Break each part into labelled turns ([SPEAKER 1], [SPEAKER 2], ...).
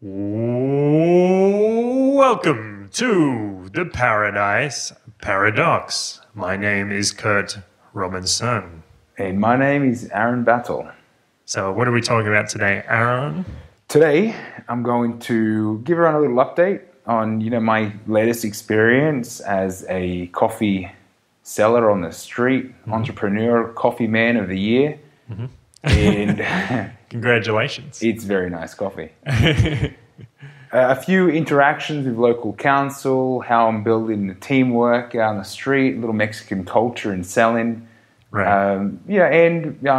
[SPEAKER 1] Welcome to the Paradise Paradox. My name is Kurt Robinson.
[SPEAKER 2] And my name is Aaron Battle.
[SPEAKER 1] So what are we talking about today, Aaron?
[SPEAKER 2] Today, I'm going to give everyone a little update on, my latest experience as a coffee seller on the street, entrepreneur, coffee man of the year. And
[SPEAKER 1] Congratulations.
[SPEAKER 2] It's very nice coffee. A few interactions with local council, how I'm building the teamwork out on the street, little Mexican culture and selling.
[SPEAKER 1] Right.
[SPEAKER 2] I'm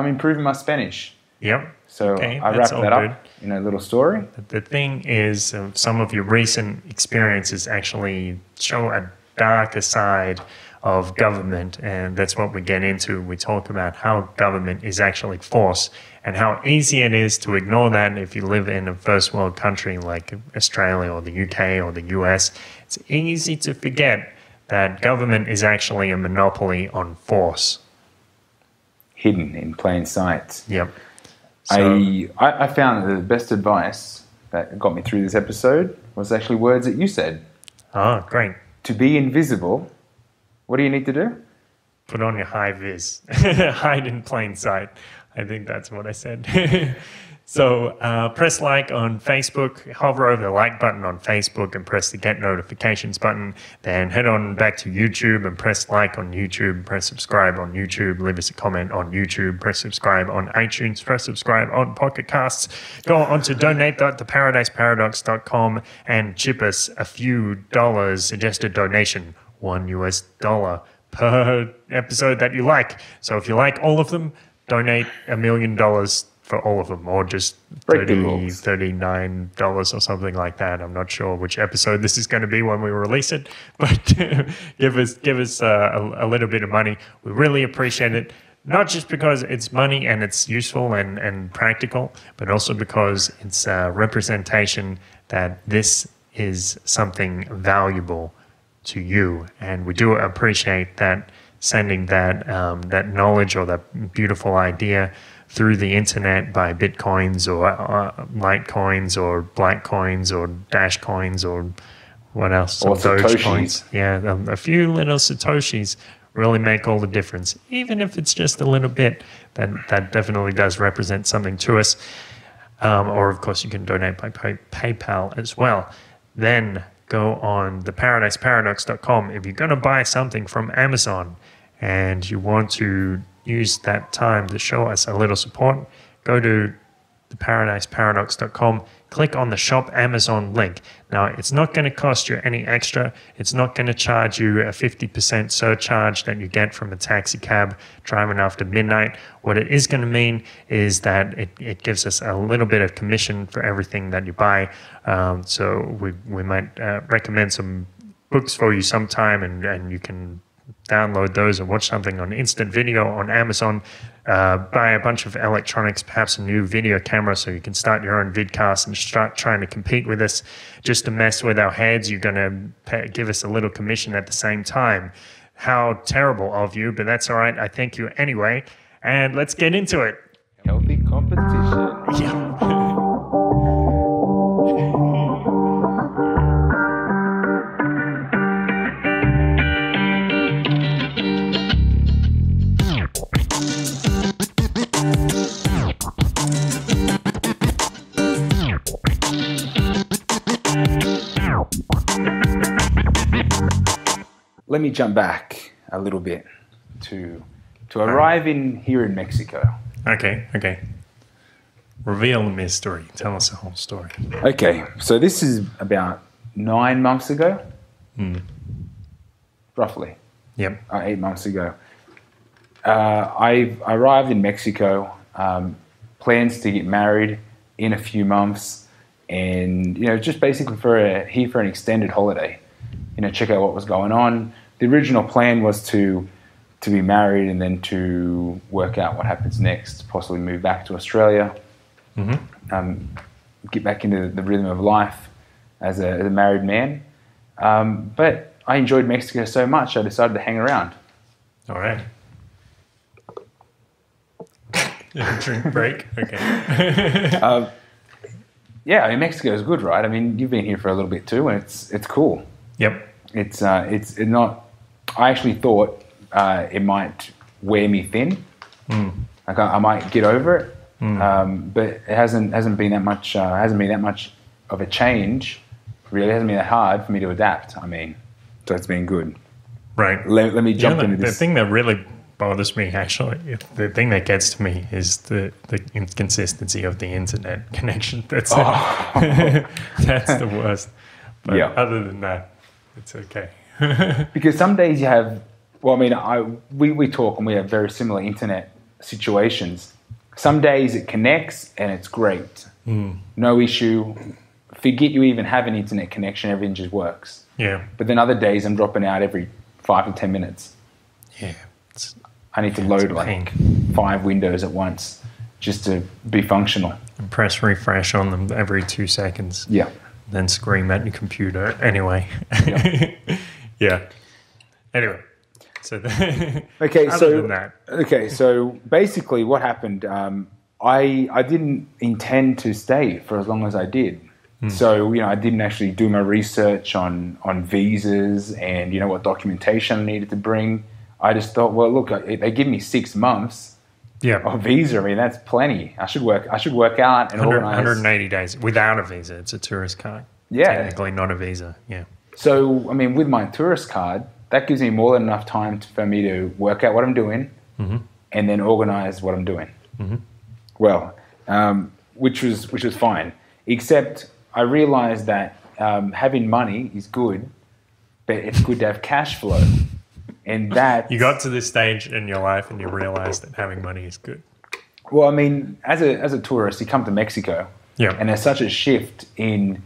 [SPEAKER 2] improving my Spanish.
[SPEAKER 1] Yep.
[SPEAKER 2] So
[SPEAKER 1] Okay,
[SPEAKER 2] I
[SPEAKER 1] that's
[SPEAKER 2] wrapped
[SPEAKER 1] all
[SPEAKER 2] that
[SPEAKER 1] good.
[SPEAKER 2] up in a little story.
[SPEAKER 1] The thing is, some of your recent experiences actually show a darker side of government, and that's what we get into. We talk about how government is actually force and how easy it is to ignore that if you live in a first world country like Australia or the UK or the US. It's easy to forget that government is actually a monopoly on force.
[SPEAKER 2] Hidden in plain sight.
[SPEAKER 1] Yep.
[SPEAKER 2] I found that the best advice that got me through this episode was actually words that you said.
[SPEAKER 1] Oh, great.
[SPEAKER 2] To be invisible, what do you need to do?
[SPEAKER 1] Put on your high vis. Hide in plain sight. I think that's what I said. So press like on Facebook, hover over the like button on Facebook and press the get notifications button. Then head on back to YouTube and press like on YouTube, press subscribe on YouTube, leave us a comment on YouTube, press subscribe on iTunes, press subscribe on Pocket Casts. Go on to donate.theparadiseparadox.com and chip us a few dollars, suggested donation, $1 per episode that you like. So if you like all of them, donate $1 million for all of them, or just $39 or something like that. I'm not sure which episode this is going to be when we release it, but give us a little bit of money. We really appreciate it, not just because it's money and it's useful and practical, but also because it's a representation that this is something valuable to you, and we do appreciate that, sending that that knowledge or that beautiful idea through the internet by bitcoins or litecoins or black coins or dash coins or what else?
[SPEAKER 2] Or
[SPEAKER 1] Doge
[SPEAKER 2] Satoshis.
[SPEAKER 1] coins. Yeah, a few little Satoshis really make all the difference. Even if it's just a little bit, that definitely does represent something to us. Or of course you can donate by PayPal as well. Then go on theparadiseparadox.com. If you're going to buy something from Amazon and you want to use that time to show us a little support, go to theparadiseparadox.com, click on the Shop Amazon link. Now, it's not going to cost you any extra. It's not going to charge you a 50% surcharge that you get from a taxi cab driving after midnight. What it is going to mean is that it gives us a little bit of commission for everything that you buy. So we might recommend some books for you sometime, and you can download those and watch something on instant video on Amazon. Buy a bunch of electronics, perhaps a new video camera so you can start your own vidcast and start trying to compete with us. Just to mess with our heads, you're going to give us a little commission at the same time. How terrible of you, but that's all right. I thank you anyway. And let's get into it.
[SPEAKER 2] Healthy competition.
[SPEAKER 1] Yeah.
[SPEAKER 2] Let me jump back a little bit to arrive here in Mexico.
[SPEAKER 1] Okay. Reveal the mystery. Tell us the whole story.
[SPEAKER 2] Okay, so this is about 9 months ago, roughly.
[SPEAKER 1] Yep.
[SPEAKER 2] 8 months ago. I arrived in Mexico, plans to get married in a few months, and just basically here for an extended holiday. Check out what was going on. The original plan was to be married and then to work out what happens next, possibly move back to Australia, get back into the rhythm of life as a married man. But I enjoyed Mexico so much, I decided to hang around.
[SPEAKER 1] All right. Drink break. Okay.
[SPEAKER 2] Yeah, I mean, Mexico is good, right? I mean, you've been here for a little bit too, and it's cool.
[SPEAKER 1] Yep.
[SPEAKER 2] It's not. I actually thought it might wear me thin. Like I might get over it, but it hasn't been that much. Hasn't been that much of a change. Really, it hasn't been that hard for me to adapt. I mean, so it's been good.
[SPEAKER 1] Right.
[SPEAKER 2] Let me jump into this.
[SPEAKER 1] The thing that really bothers me, actually, the thing that gets to me is the inconsistency of the internet connection. That's that's the worst. But other than that, it's okay.
[SPEAKER 2] Because some days you have, well, I mean, we talk and we have very similar internet situations. Some days it connects and it's great. No issue. Forget you even have an internet connection, everything just works.
[SPEAKER 1] Yeah.
[SPEAKER 2] But then other days I'm dropping out every 5 to 10 minutes.
[SPEAKER 1] Yeah.
[SPEAKER 2] I need to load like 5 windows at once just to be functional.
[SPEAKER 1] And press refresh on them every 2 seconds.
[SPEAKER 2] Yeah.
[SPEAKER 1] Then scream at your computer. Anyway. Yeah. Anyway. So
[SPEAKER 2] so basically what happened, I didn't intend to stay for as long as I did. So, I didn't actually do my research on visas and, what documentation I needed to bring. I just thought, well, look, they give me 6 months of visa. I mean, that's plenty. I should work out and organize.
[SPEAKER 1] 180 days without a visa. It's a tourist card.
[SPEAKER 2] Yeah.
[SPEAKER 1] Technically not a visa. Yeah.
[SPEAKER 2] So, I mean, with my tourist card, that gives me more than enough time for me to work out what I'm doing and then organize what I'm doing. Well, which was fine, except I realized that having money is good, but it's good to have cash flow. And that...
[SPEAKER 1] You got to this stage in your life and you realized that having money is good.
[SPEAKER 2] Well, I mean, as a tourist, you come to Mexico and there's such a shift in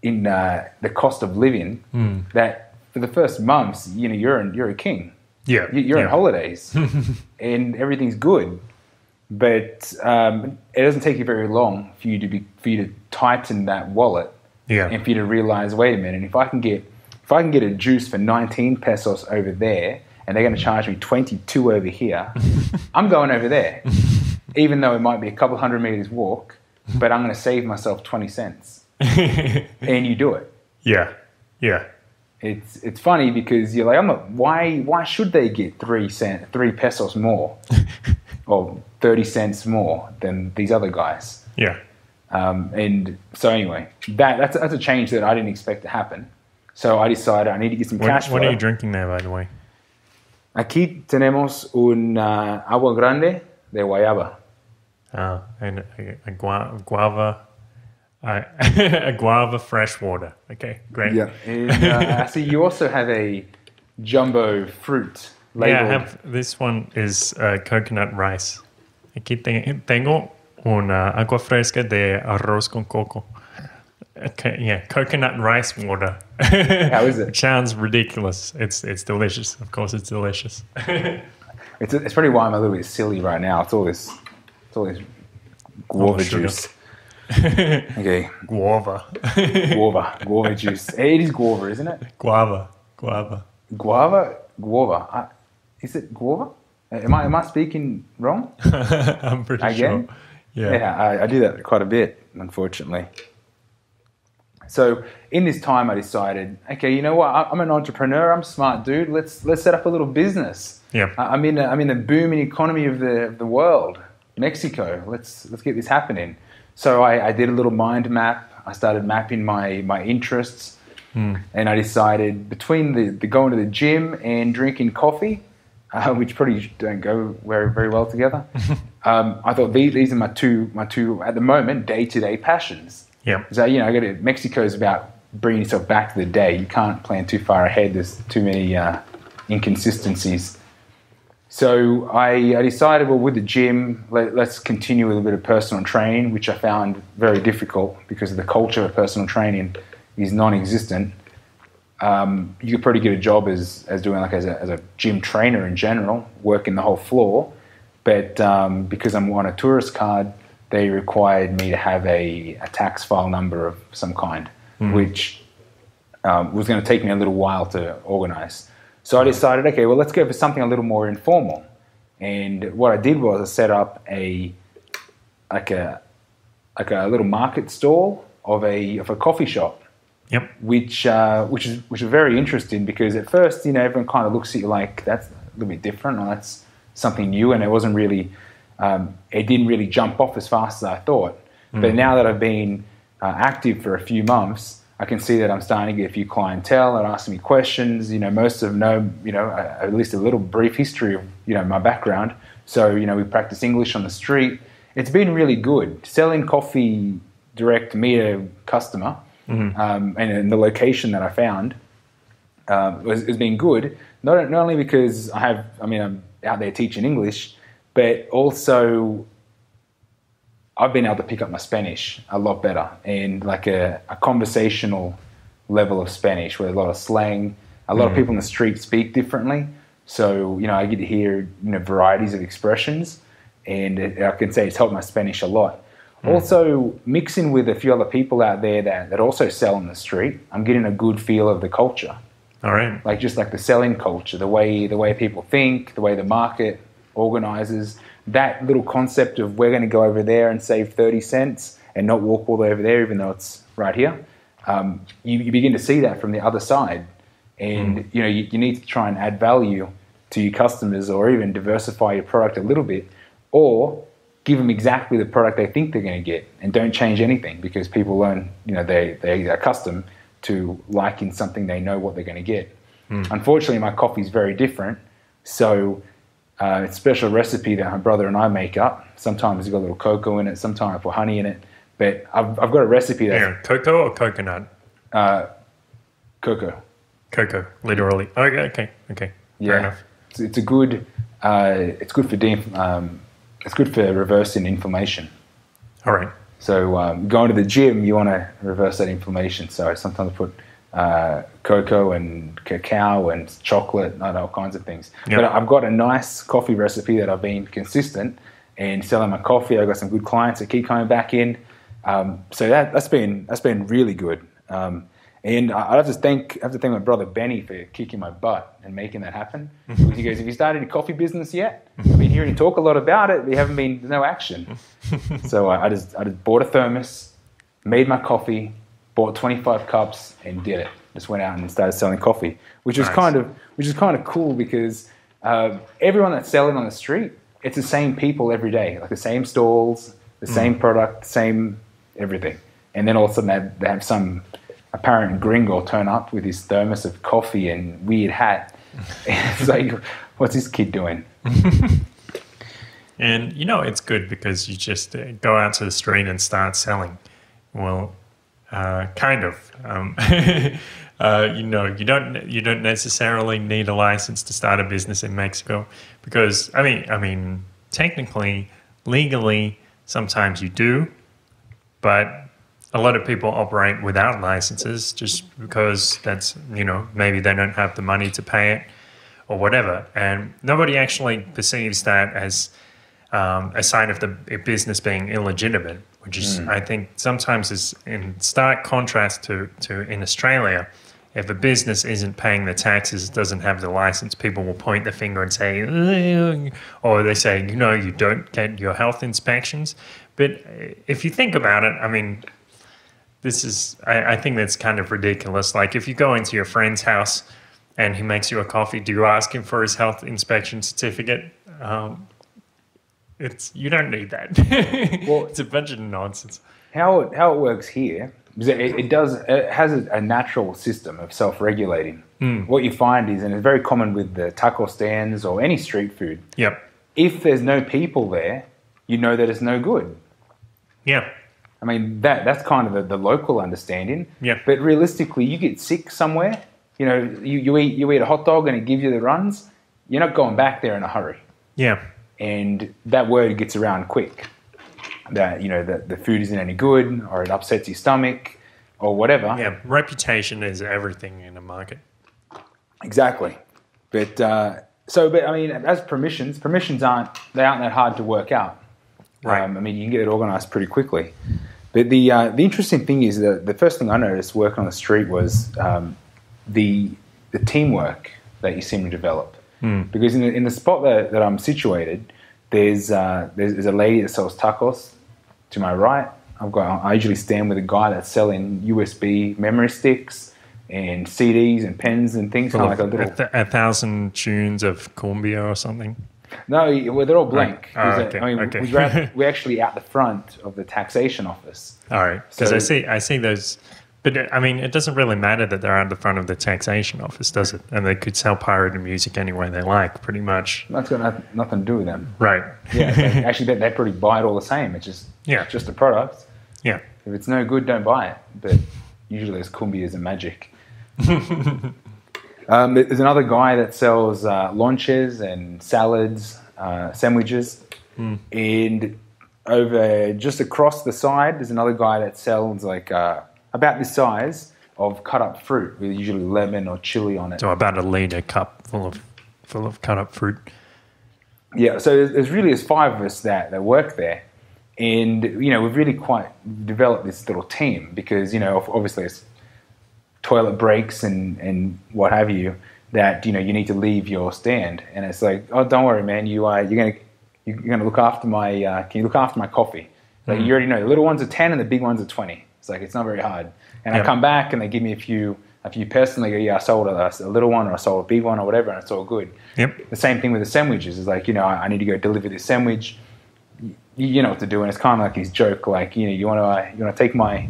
[SPEAKER 2] the cost of living that for the first months, you're a king.
[SPEAKER 1] Yeah.
[SPEAKER 2] You're on holidays and everything's good. But it doesn't take you very long for you to tighten that wallet and for you to realize, wait a minute, if I can get a juice for 19 pesos over there and they're going to charge me 22 over here, I'm going over there, even though it might be a couple 100 meters walk, but I'm going to save myself 20 cents. And you do it.
[SPEAKER 1] Yeah, yeah.
[SPEAKER 2] It's funny because you're like, why should they get 3 pesos more? Or 30 cents more than these other guys.
[SPEAKER 1] Yeah.
[SPEAKER 2] And so anyway, that's a change that I didn't expect to happen. So I decided I need to get some cash flow.
[SPEAKER 1] What are you drinking there, by the way?
[SPEAKER 2] Aquí tenemos un agua grande de guayaba.
[SPEAKER 1] And a guava. A guava fresh water. Okay, great.
[SPEAKER 2] Yeah. And I see you also have a jumbo fruit. Labeled.
[SPEAKER 1] Yeah, I have, this one is coconut rice. Aquí tengo una agua fresca de arroz con coco. Okay, yeah, coconut rice water.
[SPEAKER 2] How is it?
[SPEAKER 1] It sounds ridiculous. It's delicious. Of course, it's delicious.
[SPEAKER 2] It's probably why I'm a little bit silly right now. It's all this guava juice. Okay.
[SPEAKER 1] Guava
[SPEAKER 2] juice. It is guava, isn't it?
[SPEAKER 1] Guava.
[SPEAKER 2] Is it guava? Am I speaking wrong?
[SPEAKER 1] I'm pretty sure.
[SPEAKER 2] Yeah, I do that quite a bit, unfortunately. So in this time, I decided, okay, you know what? I'm an entrepreneur. I'm a smart dude. Let's set up a little business.
[SPEAKER 1] Yeah.
[SPEAKER 2] I'm in the booming economy of the world, Mexico. Let's get this happening. So I did a little mind map. I started mapping my interests, and I decided between the going to the gym and drinking coffee, which probably don't go very, very well together. I thought these are my two at the moment day-to-day passions.
[SPEAKER 1] Yeah.
[SPEAKER 2] So Mexico is about bringing yourself back to the day. You can't plan too far ahead. There's too many inconsistencies. So I decided, well, with the gym, let's continue with a bit of personal training, which I found very difficult because the culture of personal training is non-existent. You could probably get a job as doing as a gym trainer in general, working the whole floor. But because I'm on a tourist card, they required me to have a tax file number of some kind, which was going to take me a little while to organize. So I decided, okay, well, let's go for something a little more informal. And what I did was I set up a like a little market stall of a coffee shop.
[SPEAKER 1] Yep.
[SPEAKER 2] Which is very interesting because at first, you know, everyone kind of looks at you like that's a little bit different or that's something new, and it wasn't really, it didn't really jump off as fast as I thought. But now that I've been active for a few months, I can see that I'm starting to get a few clientele and asking me questions. You know, most of them know, you know, at least a little brief history of, you know, my background. So, you know, we practice English on the street. It's been really good. Selling coffee direct me to customer. And the location that I found has been good. Not only because I'm out there teaching English, but also I've been able to pick up my Spanish a lot better, and like a conversational level of Spanish with a lot of slang. A lot of people in the street speak differently, so you know I get to hear, you know, varieties of expressions, and I can say it's helped my Spanish a lot. Also, mixing with a few other people out there that also sell on the street, I'm getting a good feel of the culture.
[SPEAKER 1] All right.
[SPEAKER 2] Like just like the selling culture, the way people think, the way the market organizes, that little concept of we're going to go over there and save 30 cents and not walk all the way over there, even though it's right here. You begin to see that from the other side. And, you know, you need to try and add value to your customers or even diversify your product a little bit, or give them exactly the product they think they're going to get and don't change anything, because people learn, you know, they're accustomed to liking something they know what they're going to get. Unfortunately, my coffee is very different. So it's a special recipe that my brother and I make up. Sometimes it's got a little cocoa in it. Sometimes I put honey in it. But I've got a recipe that's...
[SPEAKER 1] Yeah, cocoa or coconut?
[SPEAKER 2] Cocoa.
[SPEAKER 1] Cocoa, literally. Okay.
[SPEAKER 2] Yeah.
[SPEAKER 1] Fair enough.
[SPEAKER 2] It's a good... it's good for it's good for reversing inflammation.
[SPEAKER 1] All right.
[SPEAKER 2] So going to the gym, you want to reverse that inflammation. So sometimes I put cocoa and cacao and chocolate and all kinds of things.
[SPEAKER 1] Yep.
[SPEAKER 2] But I've got a nice coffee recipe that I've been consistent in selling my coffee. I've got some good clients that keep coming back in. So that's been really good. And I have to thank my brother Benny for kicking my butt and making that happen. Because he goes, "Have you started a coffee business yet? I've been hearing you talk a lot about it, but there's no action." So I just bought a thermos, made my coffee, bought 25 cups, and did it. Just went out and started selling coffee, which is kind of cool because everyone that's selling on the street, it's the same people every day, like the same stalls, the same product, same everything. And then all of a sudden they have some apparent gringo turn up with his thermos of coffee and weird hat. And it's like, what's this kid doing?
[SPEAKER 1] And, you know, it's good because you just go out to the street and start selling. Well, kind of. You know, you don't necessarily need a license to start a business in Mexico because, I mean, technically, legally, sometimes you do, but a lot of people operate without licenses just because that's, you know, maybe they don't have the money to pay it or whatever. And nobody actually perceives that as a sign of the business being illegitimate, which is, I think, sometimes is in stark contrast to in Australia. If a business isn't paying the taxes, doesn't have the license, people will point the finger and say, "Ugh," or they say, you know, you don't get your health inspections. But if you think about it, I mean, I think that's kind of ridiculous. Like if you go into your friend's house and he makes you a coffee, do you ask him for his health inspection certificate? You don't need that. Well, it's a bunch of nonsense.
[SPEAKER 2] How it works here is it has a natural system of self-regulating. What you find is, and it's very common with the taco stands or any street food.
[SPEAKER 1] Yep.
[SPEAKER 2] If there's no people there, you know that it's no good.
[SPEAKER 1] Yeah.
[SPEAKER 2] I mean, that's kind of the local understanding.
[SPEAKER 1] Yeah.
[SPEAKER 2] But realistically, you get sick somewhere, you know, you eat a hot dog and it gives you the runs, you're not going back there in a hurry.
[SPEAKER 1] Yeah.
[SPEAKER 2] And that word gets around quick. That, you know, that the food isn't any good or it upsets your stomach or whatever.
[SPEAKER 1] Yeah, reputation is everything in a market.
[SPEAKER 2] Exactly. But I mean, as permissions aren't that hard to work out.
[SPEAKER 1] Right.
[SPEAKER 2] I mean, you can get it organised pretty quickly. But the interesting thing is that the first thing I noticed working on the street was the teamwork that you seem to develop. Because in the spot that I'm situated, there's a lady that sells tacos to my right. I usually stand with a guy that's selling USB memory sticks and CDs and pens and things.
[SPEAKER 1] Full
[SPEAKER 2] Kind
[SPEAKER 1] of
[SPEAKER 2] of like a little.
[SPEAKER 1] 1,000 tunes of cumbia or something.
[SPEAKER 2] No, well, they're all blank.
[SPEAKER 1] Okay,
[SPEAKER 2] I mean,
[SPEAKER 1] okay.
[SPEAKER 2] we're actually out the front of the taxation office.
[SPEAKER 1] All right, because
[SPEAKER 2] So-
[SPEAKER 1] I see those, but I mean, it doesn't really matter that they're at the front of the taxation office, does it? And they could sell pirated music any way they like, pretty much.
[SPEAKER 2] That's got nothing to do with them.
[SPEAKER 1] Right.
[SPEAKER 2] Yeah, actually, they probably buy it all the same. It's just a product.
[SPEAKER 1] Yeah.
[SPEAKER 2] If it's no good, don't buy it. But usually, there's cumbias and magic. There's another guy that sells lunches and salads, sandwiches, and over just across the side, there's another guy that sells like about this size of cut up fruit with usually lemon or chili on it.
[SPEAKER 1] So about a litre cup full of cut up fruit.
[SPEAKER 2] Yeah, so there's 5 of us that work there, and we've really quite developed this little team because obviously it's toilet breaks and what have you that you need to leave your stand, and it's like, oh, don't worry, man, you're gonna look after my can you look after my coffee? Like you already know the little ones are 10 and the big ones are 20. It's like it's not very hard. And I come back and they give me a few personally go, yeah, I sold a little one or I sold a big one or whatever, and it's all good.
[SPEAKER 1] Yep.
[SPEAKER 2] The same thing with the sandwiches. It's like, I need to go deliver this sandwich. You know what to do, and it's kind of like his joke, like, you want to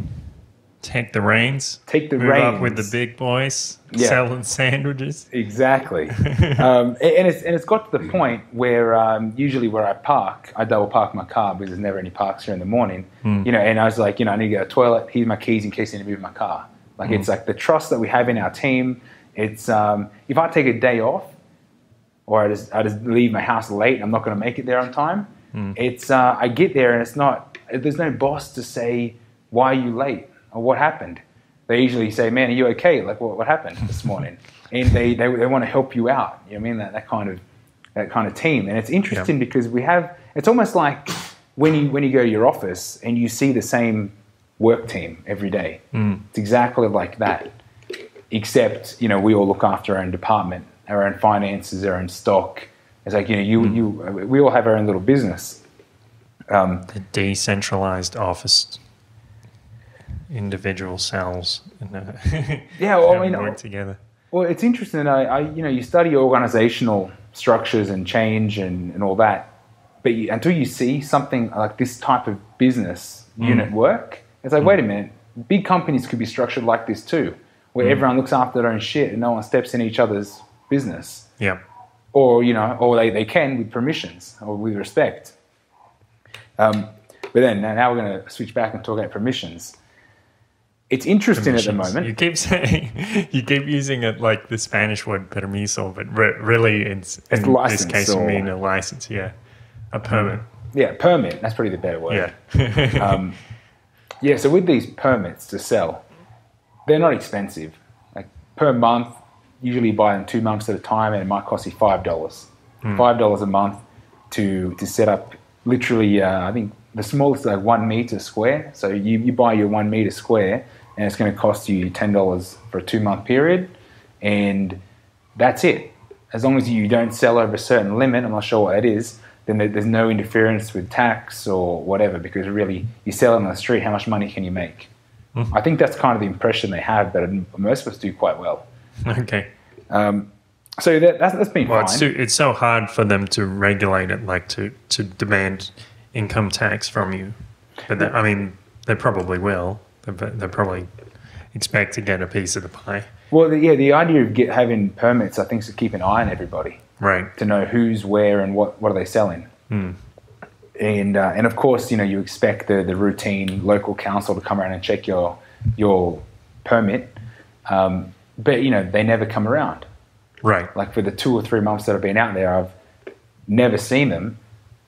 [SPEAKER 1] Take the reins.
[SPEAKER 2] Move
[SPEAKER 1] up with the big boys.
[SPEAKER 2] Yeah.
[SPEAKER 1] Selling sandwiches.
[SPEAKER 2] Exactly. And it's got to the point where usually where I park, I double park my car because there's never any parks here in the morning. And I was like, I need to go to the toilet. Here's my keys in case I need to move my car. Like it's like the trust that we have in our team. It's if I take a day off or I just leave my house late, I'm not going to make it there on time. It's I get there and there's no boss to say, why are you late or what happened? They usually say, man, are you okay? Like what happened this morning? And they want to help you out. You know what I mean? That kind of team. And it's interesting because it's almost like when you go to your office and you see the same work team every day. It's exactly like that. Except, we all look after our own department, our own finances, our own stock. It's like, we all have our own little business.
[SPEAKER 1] The decentralized office, individual cells.
[SPEAKER 2] Yeah, well, I mean,
[SPEAKER 1] work together.
[SPEAKER 2] Well, it's interesting. You study organizational structures and change and all that, but until you see something like this type of business unit work, it's like, wait a minute, big companies could be structured like this too, where everyone looks after their own shit and no one steps in each other's business.
[SPEAKER 1] Yeah.
[SPEAKER 2] Or they can with permissions or with respect. But then now we're going to switch back and talk about permissions. It's interesting at the moment.
[SPEAKER 1] You keep using it like the Spanish word permiso, but really in this case you mean a license, a permit.
[SPEAKER 2] Yeah, permit. That's probably the better word.
[SPEAKER 1] Yeah.
[SPEAKER 2] So with these permits to sell, they're not expensive. Like per month, usually you buy them 2 months at a time, and it might cost you $5. $5 a month to set up. Literally, I think the smallest is like 1 meter square. So you buy your 1 meter square, and it's going to cost you $10 for a 2 month period, and that's it. As long as you don't sell over a certain limit, I'm not sure what that is, then there's no interference with tax or whatever, because really, you sell it on the street, how much money can you make? I think that's kind of the impression they have, but most of us do quite well.
[SPEAKER 1] Okay.
[SPEAKER 2] So that's been fine.
[SPEAKER 1] It's so hard for them to regulate it, like to demand income tax from you. But they probably will. They probably expect to get a piece of the pie.
[SPEAKER 2] Well, the idea of having permits, I think, is to keep an eye on everybody.
[SPEAKER 1] Right.
[SPEAKER 2] To know who's where and what are they selling. And of course, you expect the routine local council to come around and check your permit. But, they never come around.
[SPEAKER 1] Right.
[SPEAKER 2] Like for the 2 or 3 months that I've been out there, I've never seen them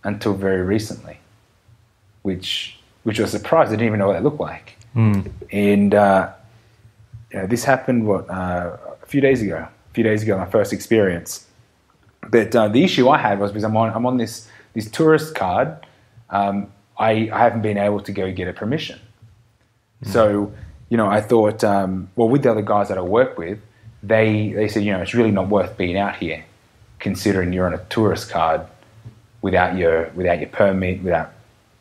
[SPEAKER 2] until very recently, which was surprised. I didn't even know what they looked like. And this happened a few days ago, my first experience. But the issue I had was because I'm on this tourist card. I haven't been able to go get a permission. So, I thought, with the other guys that I work with, they said, it's really not worth being out here, considering you're on a tourist card without your permit, without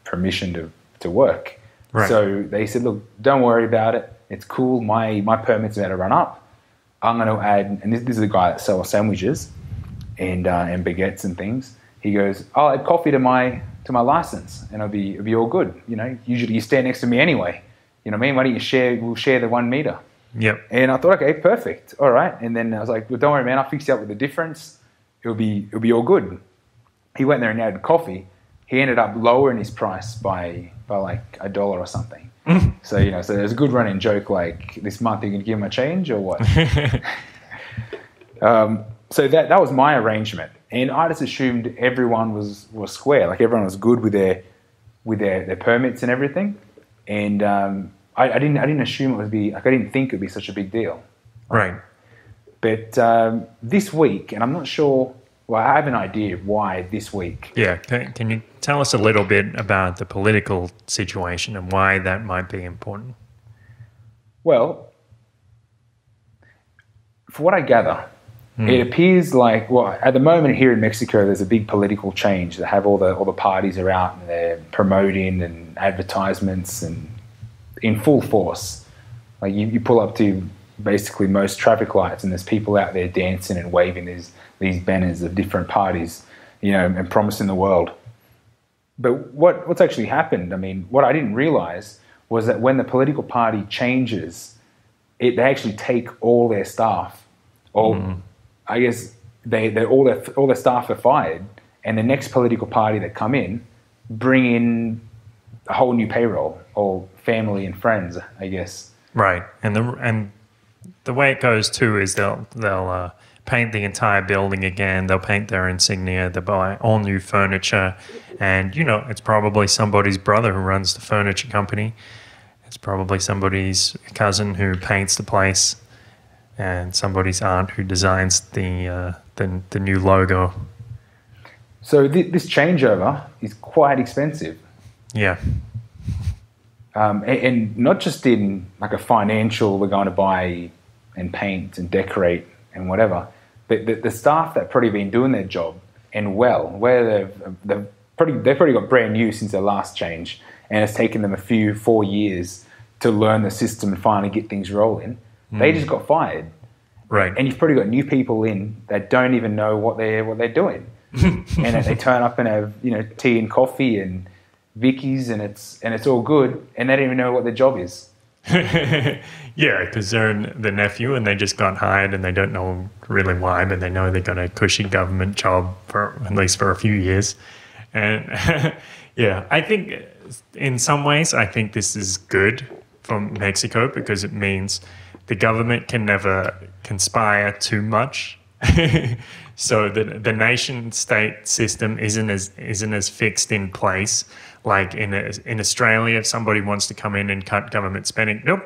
[SPEAKER 2] permission to work.
[SPEAKER 1] Right.
[SPEAKER 2] So they said, look, don't worry about it. It's cool. My permit's about to run up. I'm going to add, and this is the guy that sells sandwiches and baguettes and things. He goes, I'll add coffee to my license, and it'll be all good. You know, usually you stand next to me anyway. You know what I mean? Why don't we'll share the 1 meter.
[SPEAKER 1] Yep.
[SPEAKER 2] And I thought, okay, perfect. All right. And then I was like, well, don't worry, man. I'll fix you up with the difference. It'll be all good. He went there and added coffee. He ended up lowering his price by like $1 or something. So, you know, so there's a good running joke like, this month you can give him a change or what? So that was my arrangement. And I just assumed everyone was square. Like everyone was good with their permits and everything. And I didn't assume it would be, like I didn't think it would be such a big deal.
[SPEAKER 1] Right.
[SPEAKER 2] But this week, and I'm not sure, well, I have an idea of why this week.
[SPEAKER 1] Yeah. Can you tell us a little bit about the political situation and why that might be important?
[SPEAKER 2] Well, for what I gather, it appears like, well, at the moment here in Mexico, there's a big political change. They have all the parties are out and they're promoting and advertisements and in full force. Like you pull up to basically most traffic lights and there's people out there dancing and waving these banners of different parties, you know, and promising the world. But what's actually happened, I mean, what I didn't realize was that when the political party changes, they actually take all their staff, or I guess all their staff are fired, and the next political party that come in bring in a whole new payroll, or family and friends, I guess.
[SPEAKER 1] Right, and the way it goes too is they'll paint the entire building again. They'll paint their insignia. They'll buy all new furniture, and you know it's probably somebody's brother who runs the furniture company. It's probably somebody's cousin who paints the place, and somebody's aunt who designs the new logo.
[SPEAKER 2] So this changeover is quite expensive.
[SPEAKER 1] Yeah.
[SPEAKER 2] And not just in like a financial, we're going to buy and paint and decorate and whatever, but the staff that probably been doing their job and where they've probably got brand new since their last change, and it's taken them 4 years to learn the system and finally get things rolling. They just got fired.
[SPEAKER 1] Right.
[SPEAKER 2] And you've probably got new people in that don't even know what they're doing. And they turn up and have, you know, tea and coffee and Vicky's and it's all good, and they don't even know what their job is.
[SPEAKER 1] Yeah, because they're the nephew and they just got hired and they don't know really why, but they know they got a cushy government job for at least for a few years. And yeah, I think in some ways, I think this is good for Mexico because it means the government can never conspire too much. So the nation state system isn't as fixed in place. Like in Australia, if somebody wants to come in and cut government spending, nope,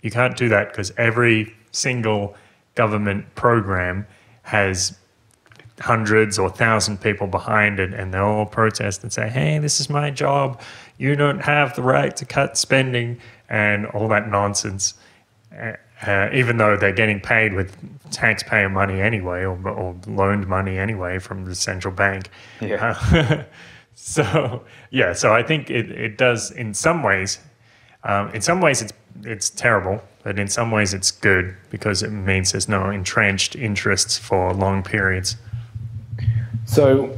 [SPEAKER 1] you can't do that because every single government program has hundreds or 1,000 people behind it, and they'll all protest and say, hey, this is my job. You don't have the right to cut spending and all that nonsense. Even though they're getting paid with taxpayer money anyway, or loaned money anyway from the central bank.
[SPEAKER 2] Yeah.
[SPEAKER 1] So I think it does in some ways. In some ways it's terrible, but in some ways it's good because it means there's no entrenched interests for long periods.
[SPEAKER 2] So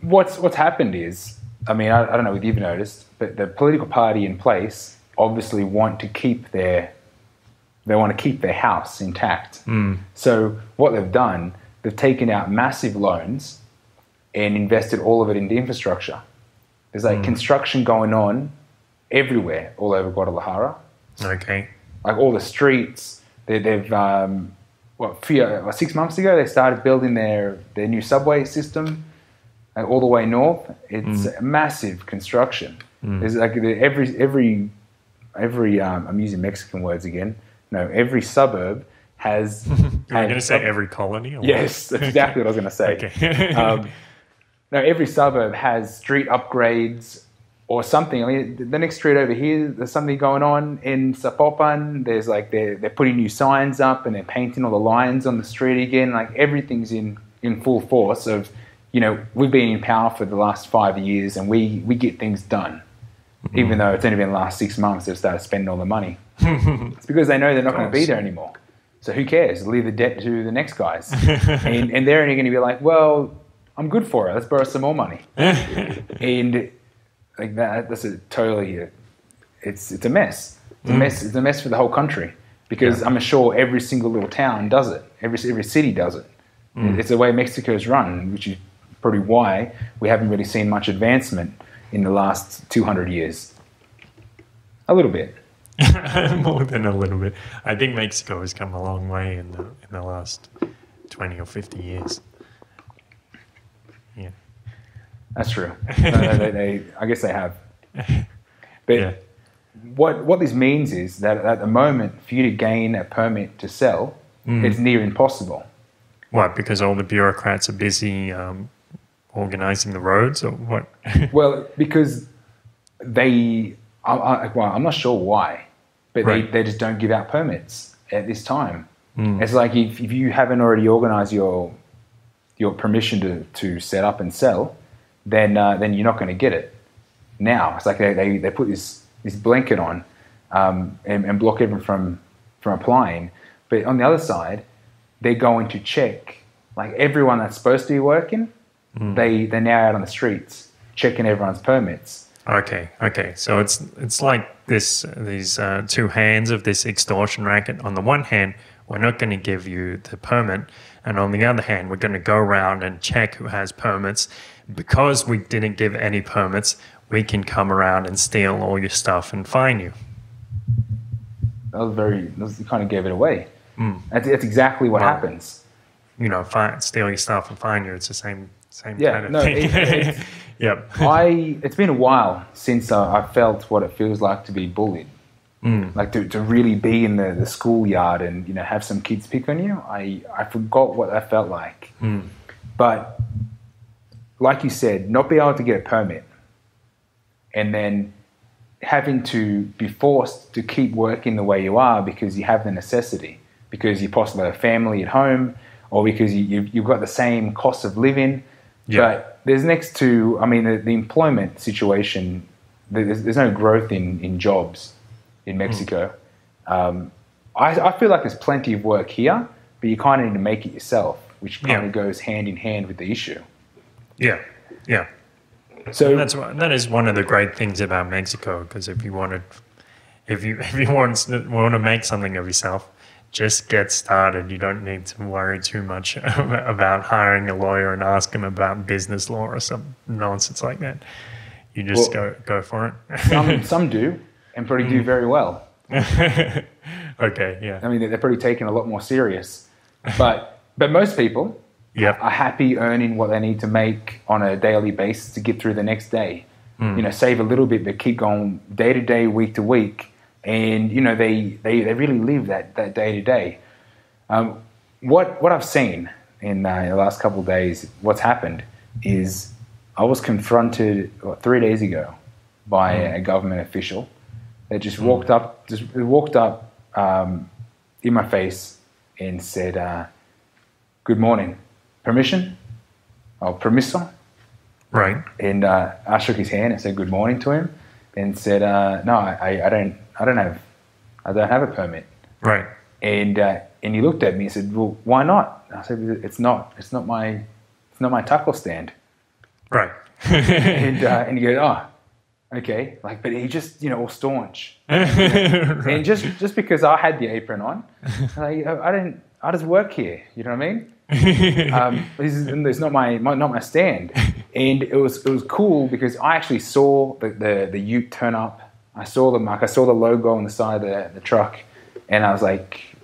[SPEAKER 2] what's happened is, I mean, I don't know if you've noticed, but the political party in place obviously want to keep their house intact. So what they've done, they've taken out massive loans and invested all of it into infrastructure. There's like construction going on everywhere, all over Guadalajara.
[SPEAKER 1] Okay.
[SPEAKER 2] Like all the streets, they've 6 months ago, they started building their new subway system all the way north. It's massive construction. There's like every I'm using Mexican words again. No, every suburb has...
[SPEAKER 1] You're going to say every colony? Or
[SPEAKER 2] yes, that's exactly what I was going to say.
[SPEAKER 1] Okay.
[SPEAKER 2] No, every suburb has street upgrades or something. I mean, the next street over here, there's something going on in Zapopan. There's like they're putting new signs up and they're painting all the lines on the street again. Like everything's in full force of, you know, we've been in power for the last 5 years and we get things done. even though it's only been the last 6 months they've started spending all the money. It's because they know they're not going to be there anymore. So who cares? Leave the debt to the next guys. and they're only going to be like, well, I'm good for it. Let's borrow some more money. And like that's a totally, it's a mess. It's a mess for the whole country because I'm sure every single little town does it. Every city does it. It's the way Mexico's run, which is probably why we haven't really seen much advancement in the last 200 years. A little bit.
[SPEAKER 1] More than a little bit. I think Mexico has come a long way in the last 20 or 50 years. Yeah.
[SPEAKER 2] That's true. I guess they have. But what this means is that at the moment, for you to gain a permit to sell, it's near impossible. What?
[SPEAKER 1] Because all the bureaucrats are busy organising the roads, or what?
[SPEAKER 2] Well, because I'm not sure why, but they just don't give out permits at this time. It's like if you haven't already organised your permission to set up and sell, then you're not going to get it. Now it's like they put this blanket on and block everyone from applying. But on the other side, they're going to check like everyone that's supposed to be working. They're now out on the streets checking everyone's permits.
[SPEAKER 1] Okay. So it's like these two hands of this extortion racket. On the one hand, we're not going to give you the permit, and on the other hand, we're going to go around and check who has permits. Because we didn't give any permits, we can come around and steal all your stuff and fine you.
[SPEAKER 2] You kind of gave it away. That's exactly what happens.
[SPEAKER 1] You know, steal your stuff and fine you. It's the same kind of thing. Yep.
[SPEAKER 2] It's been a while since I felt what it feels like to be bullied. Like to really be in the schoolyard and have some kids pick on you. I forgot what that felt like. But like you said, not be able to get a permit and then having to be forced to keep working the way you are because you have the necessity, because you possibly have a family at home, or because you've got the same cost of living. But there's next to, the employment situation, there's no growth in jobs in Mexico. I feel like there's plenty of work here, but you kind of need to make it yourself, which kind of goes hand in hand with the issue.
[SPEAKER 1] Yeah. So that is one of the great things about Mexico, because if you want to make something of yourself, just get started. You don't need to worry too much about hiring a lawyer and ask him about business law or some nonsense like that. You just go for
[SPEAKER 2] it. Some do, and probably do very well.
[SPEAKER 1] Okay, yeah.
[SPEAKER 2] They're probably taken a lot more serious. But most people are happy earning what they need to make on a daily basis to get through the next day. Save a little bit, but keep going day to day, week to week. And, they really live that day to day. What I've seen in the last couple of days, what's happened is I was confronted 3 days ago by a government official that just walked up in my face and said, "Good morning. Permission? Oh, permiso?"
[SPEAKER 1] Right.
[SPEAKER 2] And I shook his hand and said good morning to him and said, "No, I don't have a permit."
[SPEAKER 1] Right.
[SPEAKER 2] And he looked at me and said, "Well, why not?" I said, "It's not my tackle stand."
[SPEAKER 1] Right.
[SPEAKER 2] and he goes, "Oh, okay." Like, but he just all staunch. And just because I had the apron on, I just work here. You know what I mean? It's not my stand. And it was cool because I actually saw the ute turn up. I saw the mark. I saw the logo on the side of the truck, and I was like,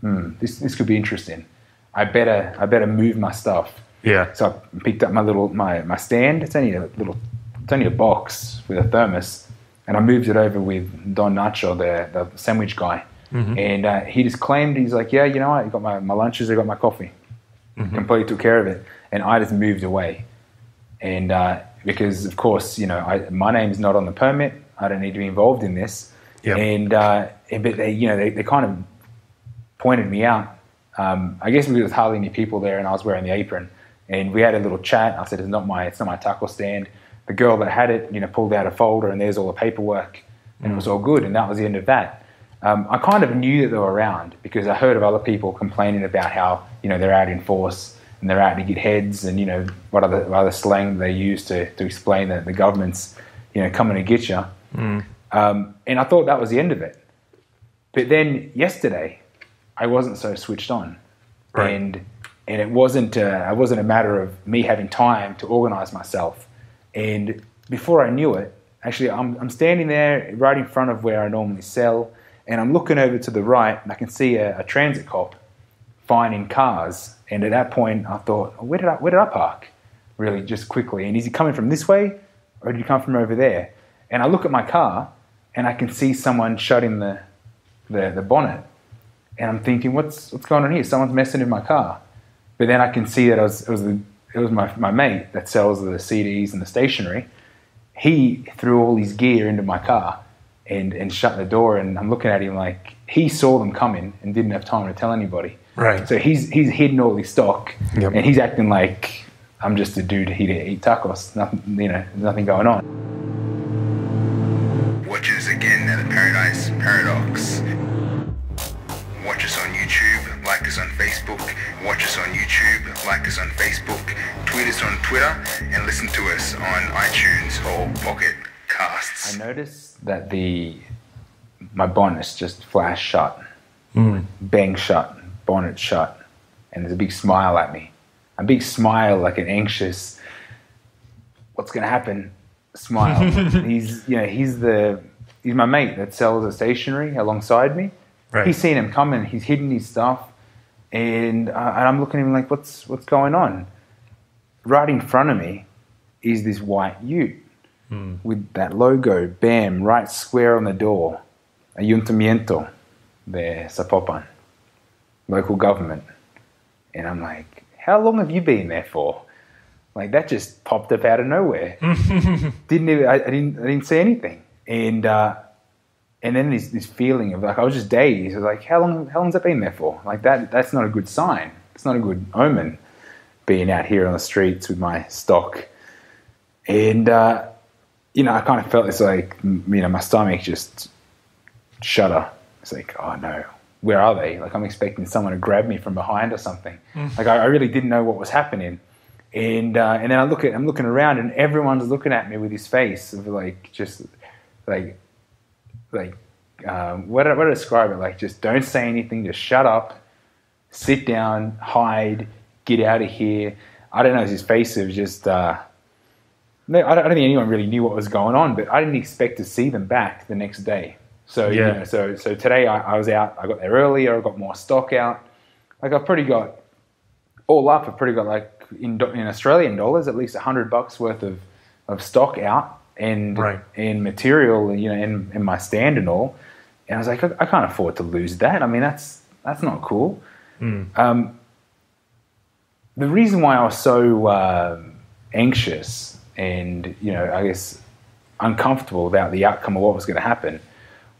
[SPEAKER 2] this could be interesting. I better move my stuff.
[SPEAKER 1] Yeah.
[SPEAKER 2] So I picked up my stand. It's only a box with a thermos, and I moved it over with Don Nacho, the sandwich guy. And he just claimed, he's like, "Yeah, you know what? I got my lunches, I got my coffee." Completely took care of it, and I just moved away. And because of course, my name's not on the permit. I don't need to be involved in this.
[SPEAKER 1] Yep.
[SPEAKER 2] And but they kind of pointed me out. I guess because there was hardly any people there, and I was wearing the apron. And we had a little chat. I said, "It's not my tackle stand." the girl that had it, pulled out a folder and there's all the paperwork and it was all good. And that was the end of that. I kind of knew that they were around because I heard of other people complaining about how, they're out in force and they're out to get heads and, what other slang they use to explain that the government's, coming to get you. And I thought that was the end of it. But then yesterday, I wasn't so switched on. Right. And it wasn't a matter of me having time to organize myself. And before I knew it, actually, I'm standing there right in front of where I normally sell, and I'm looking over to the right, and I can see a transit cop fining cars. And at that point, I thought, oh, where did I park? Really, just quickly. And is he coming from this way, or did he come from over there? And I look at my car, and I can see someone shutting the bonnet. And I'm thinking, what's going on here? Someone's messing in my car. But then I can see that it was my mate that sells the CDs and the stationery. He threw all his gear into my car and shut the door. And I'm looking at him like he saw them coming and didn't have time to tell anybody.
[SPEAKER 1] Right.
[SPEAKER 2] So he's hidden all his stock, and he's acting like I'm just a dude here to eat tacos. Nothing going on.
[SPEAKER 3] Watch us again at the Paradise Paradox. Watch us on YouTube, like us on Facebook. Watch us on YouTube, like us on Facebook. Tweet us on Twitter, and listen to us on iTunes or Pocket Casts.
[SPEAKER 2] I noticed that my bonnet's just flashed shut, bang shut, bonnet shut, and there's a big smile at me. A big smile, like an anxious, what's going to happen smile. He's my mate that sells the stationery alongside me. Right. He's seen him coming. He's hidden his stuff, and I'm looking at him like, what's going on? Right in front of me is this white ute with that logo, bam, right square on the door, Ayuntamiento de Zapopan, local government. And I'm like, how long have you been there for? Like, that just popped up out of nowhere. I didn't say anything, and then this feeling of like I was just dazed. I was like, how long's that been there for? Like that's not a good sign. It's not a good omen. Being out here on the streets with my stock, and I kind of felt this like my stomach just shudder. It's like, oh no, where are they? Like I'm expecting someone to grab me from behind or something. Like I really didn't know what was happening. And then I'm looking around, and everyone's looking at me with this face of like just like what do I describe it? Like, just don't say anything, just shut up, sit down, hide, get out of here. I don't know, his face of just I don't think anyone really knew what was going on, but I didn't expect to see them back the next day. So so today I was out. I got there earlier. I got more stock out. Like I've pretty got like in Australian dollars at least $100 worth of stock out and material, in my stand and all. And I was like, I can't afford to lose that. I mean, that's not cool. The reason why I was so anxious and I guess uncomfortable about the outcome of what was going to happen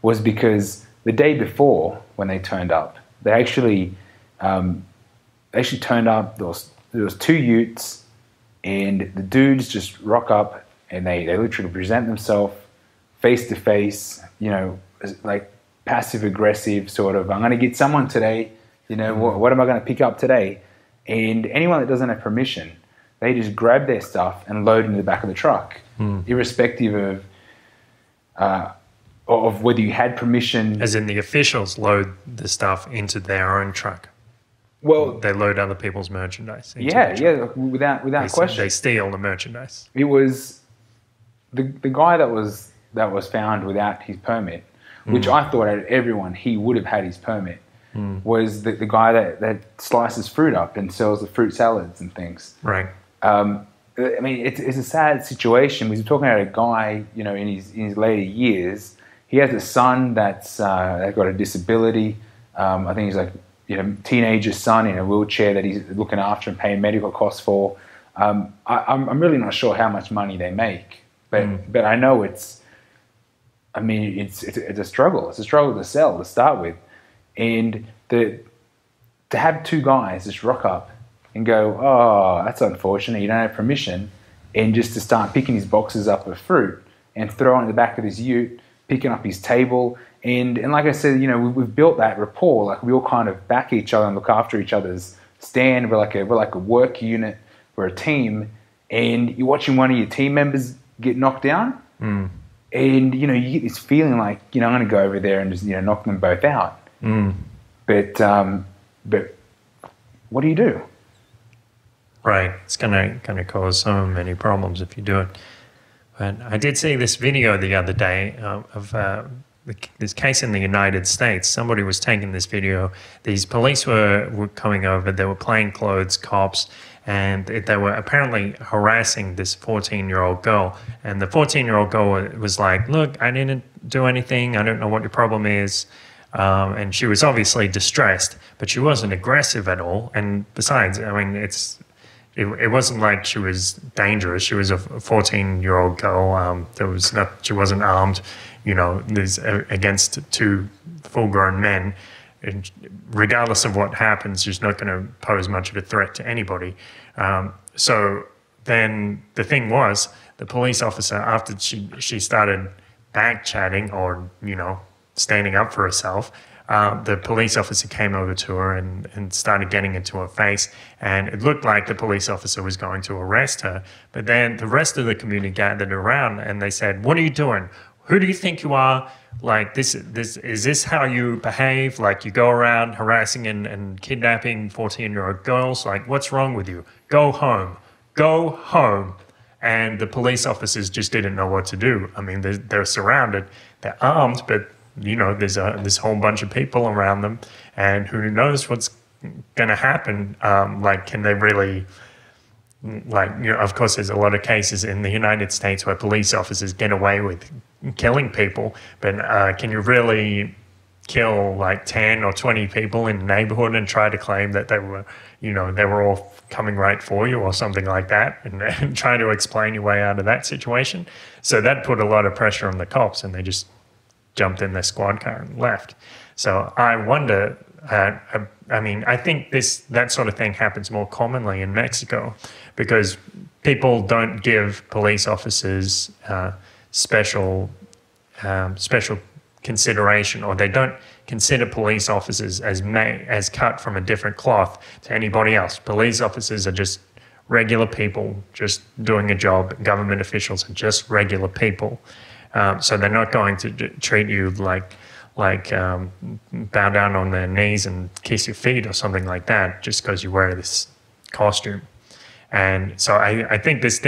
[SPEAKER 2] was because the day before when they turned up, they actually turned up. There was 2 utes, and the dudes just rock up and they literally present themselves face to face, like passive aggressive sort of, I'm going to get someone today, what am I going to pick up today? And anyone that doesn't have permission, they just grab their stuff and load into the back of the truck, irrespective of whether you had permission. As
[SPEAKER 1] in the officials load the stuff into their own truck.
[SPEAKER 2] Well,
[SPEAKER 1] they load other people's merchandise.
[SPEAKER 2] Without question.
[SPEAKER 1] They steal the merchandise.
[SPEAKER 2] It was the guy that was found without his permit, which I thought out of everyone he would have had his permit, was the guy that slices fruit up and sells the fruit salads and things.
[SPEAKER 1] Right.
[SPEAKER 2] I mean, it's a sad situation. We're talking about a guy, in his later years. He has a son that's got a disability. I think he's like, teenager son in a wheelchair that he's looking after and paying medical costs for. I'm really not sure how much money they make, but I know it's a struggle. It's a struggle to sell to start with, and to have 2 guys just rock up and go, oh, that's unfortunate, you don't have permission, and just to start picking his boxes up of fruit and throwing it in the back of his ute, picking up his table. And like I said, you know, we've built that rapport. Like we all kind of back each other and look after each other's stand. We're like a work unit. We're a team. And you're watching one of your team members get knocked down. And, you know, you get this feeling like, you know, I'm going to go over there and just, you know, knock them both out. But what do you do?
[SPEAKER 1] Right. It's going to cause so many problems if you do it. But I did see this video the other day of this case in the United States. Somebody was taking this video. These police were coming over. They were plainclothes cops, and they were apparently harassing this 14-year-old girl. And the 14-year-old girl was like, look, I didn't do anything. I don't know what your problem is. And she was obviously distressed, but she wasn't aggressive at all. And besides, I mean, it wasn't like she was dangerous. She was a 14-year-old girl. She wasn't armed, you know, against two full-grown men. And regardless of what happens, she's not going to pose much of a threat to anybody. So then the thing was, the police officer, after she started back-chatting or, you know, standing up for herself, the police officer came over to her and started getting into her face, and it looked like the police officer was going to arrest her. But then the rest of the community gathered around and they said, what are you doing? Who do you think you are? Like, is this how you behave? Like, you go around harassing and kidnapping 14-year-old girls? Like, what's wrong with you? Go home. Go home. And the police officers just didn't know what to do. I mean, they're surrounded. They're armed, but you know, there's this whole bunch of people around them, and who knows what's going to happen. Like, can they really, like, you know, of course, there's a lot of cases in the United States where police officers get away with killing people, but can you really kill like 10 or 20 people in a neighborhood and try to claim that they were, you know, they were all coming right for you or something like that, and try to explain your way out of that situation? So that put a lot of pressure on the cops, and they just jumped in their squad car and left. So I wonder, I mean, I think that sort of thing happens more commonly in Mexico because people don't give police officers special consideration, or they don't consider police officers as cut from a different cloth to anybody else. Police officers are just regular people just doing a job. Government officials are just regular people. So they're not going to treat you like bow down on their knees and kiss your feet or something like that just because you wear this costume. And so I think this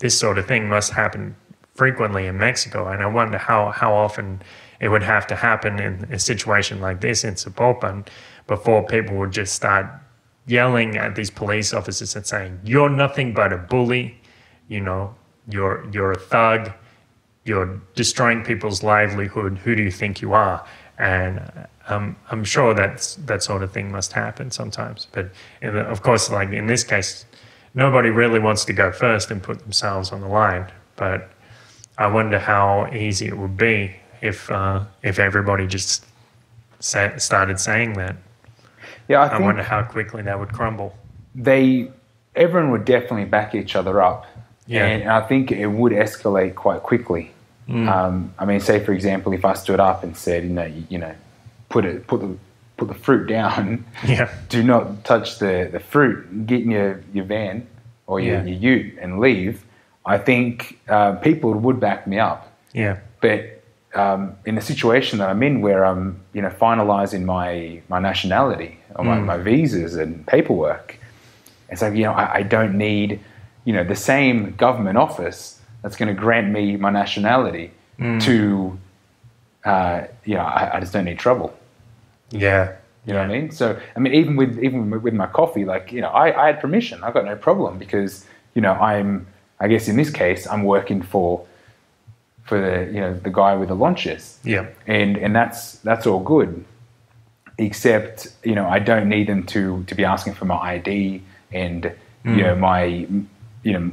[SPEAKER 1] sort of thing must happen frequently in Mexico. And I wonder how often it would have to happen in a situation like this in Zapopan before people would just start yelling at these police officers and saying, "You're nothing but a bully. You know, you're a thug. You're destroying people's livelihood. Who do you think you are?" And I'm sure that sort of thing must happen sometimes. But of course, like in this case, nobody really wants to go first and put themselves on the line. But I wonder how easy it would be if everybody just started saying that.
[SPEAKER 2] Yeah,
[SPEAKER 1] I wonder how quickly that would crumble.
[SPEAKER 2] Everyone would definitely back each other up. Yeah. And I think it would escalate quite quickly. I mean, say for example, if I stood up and said, you know, put the fruit down. Yeah. Do not touch the fruit. Get in your van or your ute and leave. I think people would back me up. Yeah. But in the situation that I'm in, where I'm, you know, finalising my nationality or my visas and paperwork, it's like, you know, I don't need, you know, the same government office that's going to grant me my nationality to, you know, I just don't need trouble. Yeah. You know what I mean? So, I mean, even with my coffee, like, you know, I had permission. I've got no problem because, you know, I guess in this case, I'm working for the, you know, the guy with the launches. Yeah. And that's all good. Except, you know, I don't need them to be asking for my ID and, you know,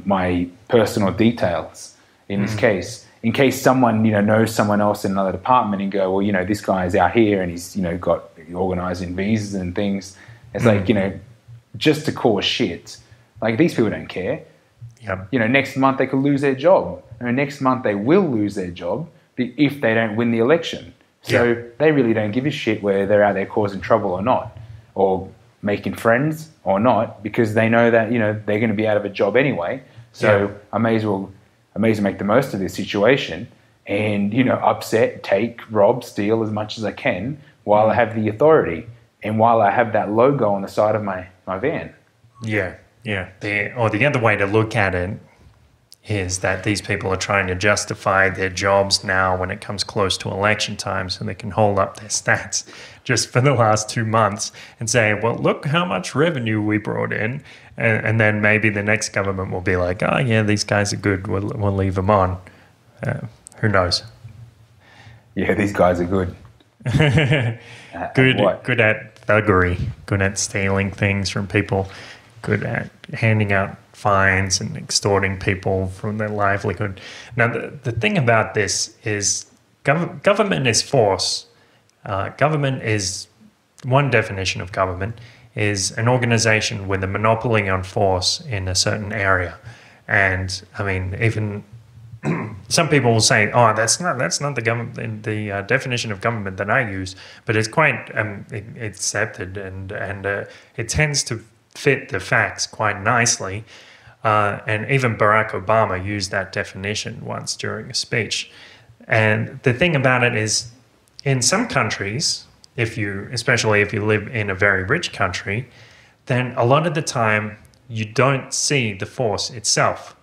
[SPEAKER 2] my personal details in this case. In case someone, you know, knows someone else in another department and go, well, you know, this guy's out here and he's, you know, got organising visas and things. It's like, you know, just to cause shit. Like, these people don't care.
[SPEAKER 1] Yep.
[SPEAKER 2] You know, next month they could lose their job. And next month they will lose their job if they don't win the election. So they really don't give a shit whether they're out there causing trouble or not, or making friends or not, because they know that, you know, they're going to be out of a job anyway. So I may as well make the most of this situation and, you know, upset, take, rob, steal as much as I can while I have the authority and while I have that logo on the side of my van.
[SPEAKER 1] Yeah. The other way to look at it is that these people are trying to justify their jobs now when it comes close to election time so they can hold up their stats just for the last 2 months and say, well, look how much revenue we brought in. And then maybe the next government will be like, oh, yeah, these guys are good. We'll leave them on. Who knows?
[SPEAKER 2] Yeah, these guys are good.
[SPEAKER 1] Good at thuggery, good at stealing things from people, good at handing out fines and extorting people from their livelihood. Now, the thing about this is government is force. Government is, one definition of government is an organization with a monopoly on force in a certain area. And I mean, even some people will say, "Oh, that's not the government, the definition of government that I use," but it's quite accepted, and it tends to fit the facts quite nicely. And even Barack Obama used that definition once during a speech. And the thing about it is, in some countries, especially if you live in a very rich country, then a lot of the time you don't see the force itself.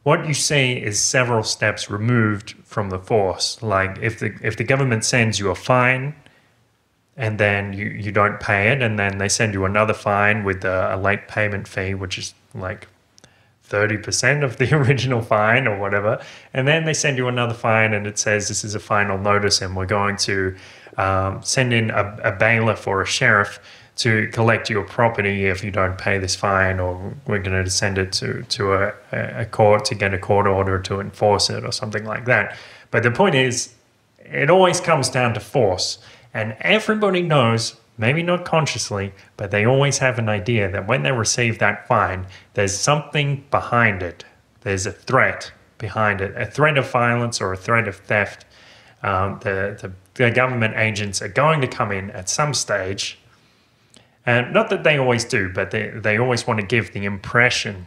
[SPEAKER 1] What you see is several steps removed from the force. Like if the government sends you a fine and then you don't pay it, and then they send you another fine with a late payment fee, which is like 30% of the original fine or whatever, and then they send you another fine and it says this is a final notice and we're going to send in a bailiff or a sheriff to collect your property if you don't pay this fine, or we're going to send it to a court to get a court order to enforce it or something like that. But the point is, it always comes down to force, and everybody knows, maybe not consciously, but they always have an idea that when they receive that fine, there's something behind it. There's a threat behind it, a threat of violence or a threat of theft. The government agents are going to come in at some stage, and not that they always do, but they always want to give the impression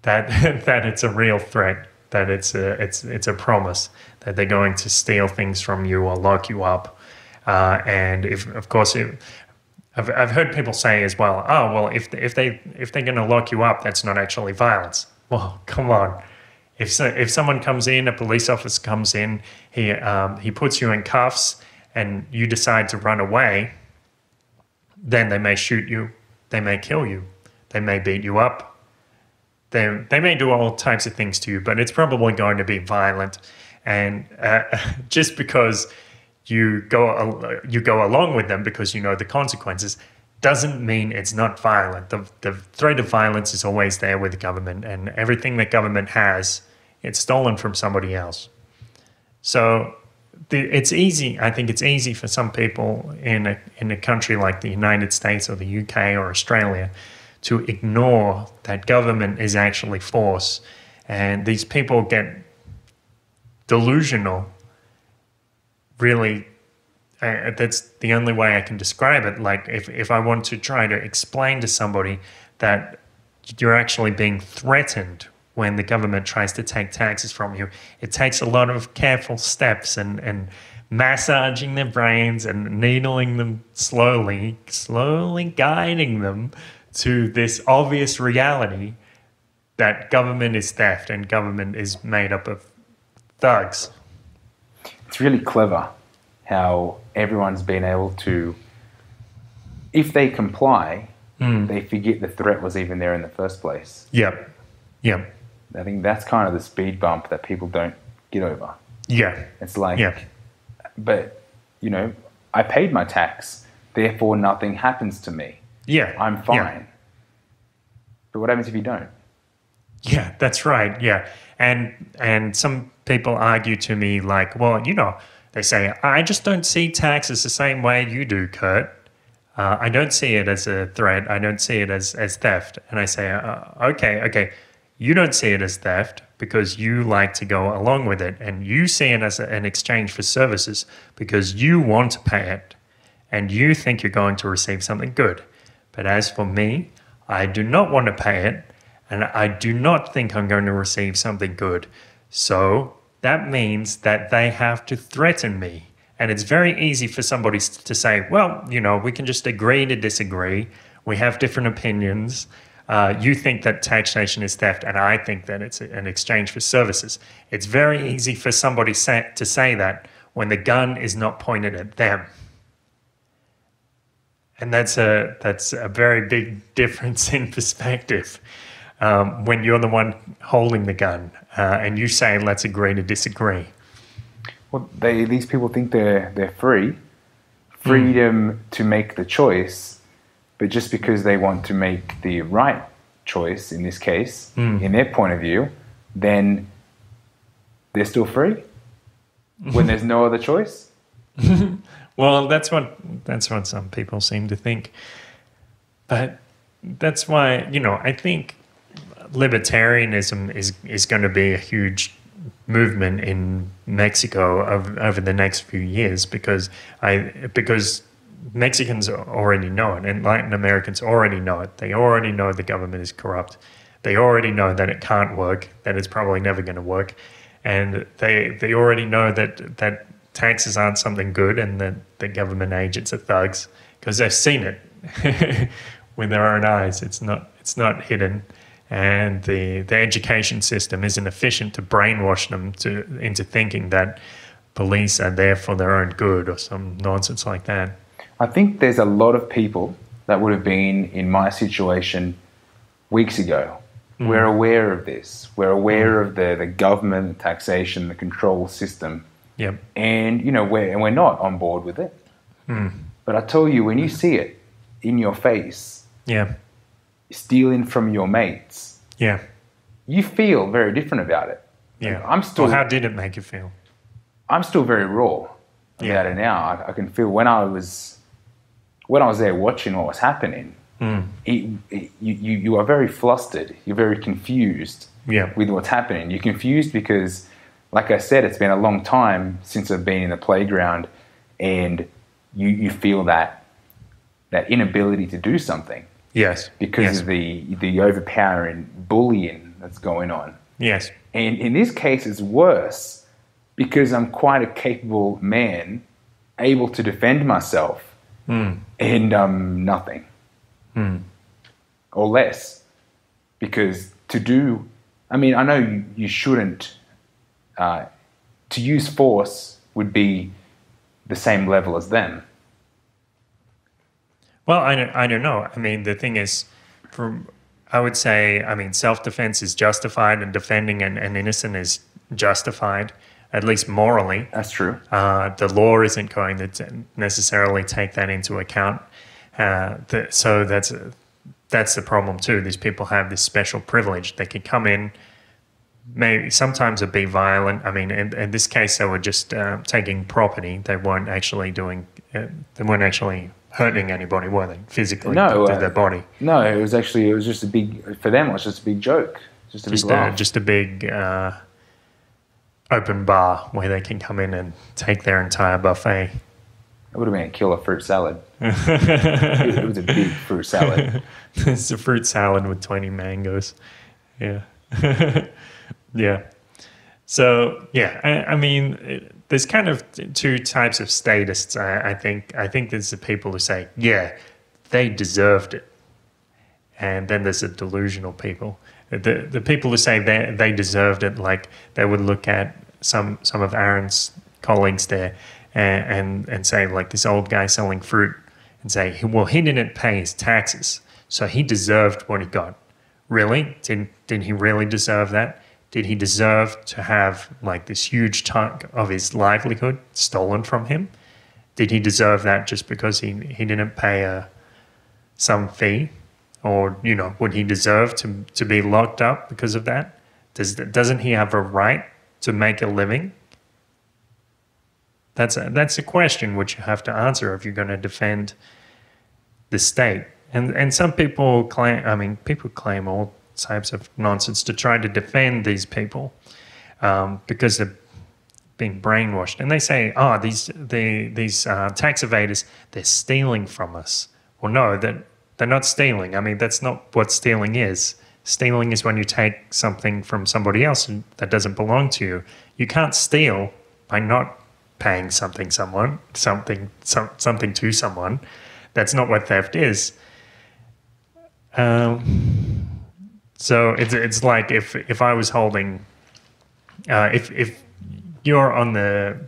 [SPEAKER 1] that that it's a real threat, that it's a promise, that they're going to steal things from you or lock you up. And I've heard people say as well, oh, well, if they're going to lock you up, that's not actually violence. Well, come on. If someone comes in, a police officer comes in, he puts you in cuffs and you decide to run away, then they may shoot you, they may kill you, they may beat you up, they may do all types of things to you, but it's probably going to be violent. And just because you go along with them because you know the consequences doesn't mean it's not violent. The threat of violence is always there with the government, and everything that government has, it's stolen from somebody else. So it's easy. I think it's easy for some people in a country like the United States or the UK or Australia to ignore that government is actually force, and these people get delusional. Really, that's the only way I can describe it. Like if I want to try to explain to somebody that you're actually being threatened when the government tries to take taxes from you, it takes a lot of careful steps and massaging their brains and needling them slowly guiding them to this obvious reality that government is theft and government is made up of thugs.
[SPEAKER 2] It's really clever how everyone's been able to, if they comply, they forget the threat was even there in the first place.
[SPEAKER 1] Yep.
[SPEAKER 2] I think that's kind of the speed bump that people don't get over.
[SPEAKER 1] Yeah.
[SPEAKER 2] It's like, but, you know, I paid my tax, therefore nothing happens to me.
[SPEAKER 1] Yeah.
[SPEAKER 2] I'm fine.
[SPEAKER 1] Yeah.
[SPEAKER 2] But what happens if you don't?
[SPEAKER 1] Yeah, that's right. Yeah. And some people argue to me like, well, you know, they say, I just don't see taxes the same way you do, Kurt. I don't see it as a threat. I don't see it as theft. And I say, okay. You don't see it as theft because you like to go along with it, and you see it as an exchange for services because you want to pay it and you think you're going to receive something good. But as for me, I do not want to pay it, and I do not think I'm going to receive something good. So that means that they have to threaten me. And it's very easy for somebody to say, well, we can just agree to disagree. We have different opinions. You think that taxation is theft, and I think that it's an exchange for services. It's very easy for somebody to say that when the gun is not pointed at them. And that's a very big difference in perspective. When you're the one holding the gun and you say, let's agree to disagree.
[SPEAKER 2] Well, these people think they're free. Freedom to make the choice. But just because they want to make the right choice, in this case, in their point of view, then they're still free when there's no other choice?
[SPEAKER 1] Well, that's what some people seem to think. But that's why, I think libertarianism is going to be a huge movement in Mexico over the next few years because Mexicans already know it, and Latin Americans already know it. They already know the government is corrupt. They already know that it can't work, that it's probably never going to work. And they already know that taxes aren't something good and that the government agents are thugs because they've seen it with their own eyes. It's not hidden. And the education system isn't efficient to brainwash them into thinking that police are there for their own good or some nonsense like that.
[SPEAKER 2] I think there's a lot of people that would have been in my situation weeks ago. We're aware of this. We're aware of the government, taxation, the control system.
[SPEAKER 1] Yep.
[SPEAKER 2] And, we're not on board with it. But I tell you, when you see it in your face, stealing from your mates, you feel very different about it.
[SPEAKER 1] Yeah.
[SPEAKER 2] I'm still.
[SPEAKER 1] Well, how did it make you feel?
[SPEAKER 2] I'm still very raw about it now. I can feel when I was there watching what was happening. You are very flustered. You're very confused with what's happening. You're confused because, like I said, it's been a long time since I've been in the playground, and you feel that inability to do something.
[SPEAKER 1] Yes.
[SPEAKER 2] Because of the overpowering bullying that's going on.
[SPEAKER 1] Yes.
[SPEAKER 2] And in this case, it's worse because I'm quite a capable man, able to defend myself, and nothing. Or less. Because I know you shouldn't, to use force would be the same level as them.
[SPEAKER 1] Well, I don't know. I mean, the thing is, I would say, self-defense is justified and defending an innocent is justified, at least morally.
[SPEAKER 2] That's true.
[SPEAKER 1] The law isn't going to necessarily take that into account. So that's the problem too. These people have this special privilege. They can come in, maybe sometimes it'd be violent. I mean, in this case, they were just taking property. They weren't actually hurting anybody, were they? Physically, to their body.
[SPEAKER 2] No, it was just a big, for them, it was just a big joke. Just a big
[SPEAKER 1] open bar where they can come in and take their entire buffet.
[SPEAKER 2] It would have been a killer fruit salad. It was a big fruit salad.
[SPEAKER 1] It's a fruit salad with 20 mangoes. Yeah. Yeah. So, there's kind of two types of statists. I think there's the people who say, yeah, they deserved it. And then there's the delusional people. The people who say they deserved it, like they would look at some of Aaron's colleagues there and say, like, this old guy selling fruit, and say, well, he didn't pay his taxes, so he deserved what he got. Really? Did he really deserve that? Did he deserve to have, like, this huge chunk of his livelihood stolen from him? Did he deserve that just because he didn't pay some fee? Or, would he deserve to be locked up because of that? Doesn't he have a right to make a living? That's a question which you have to answer if you're going to defend the state. And some people claim, people claim all types of nonsense to try to defend these people because they're being brainwashed. And they say, oh, these tax evaders, they're stealing from us. Well, no, they're not stealing. I mean, that's not what stealing is. Stealing is when you take something from somebody else that doesn't belong to you. You can't steal by not paying something to someone. That's not what theft is. So it's like if I was holding, if you're on the,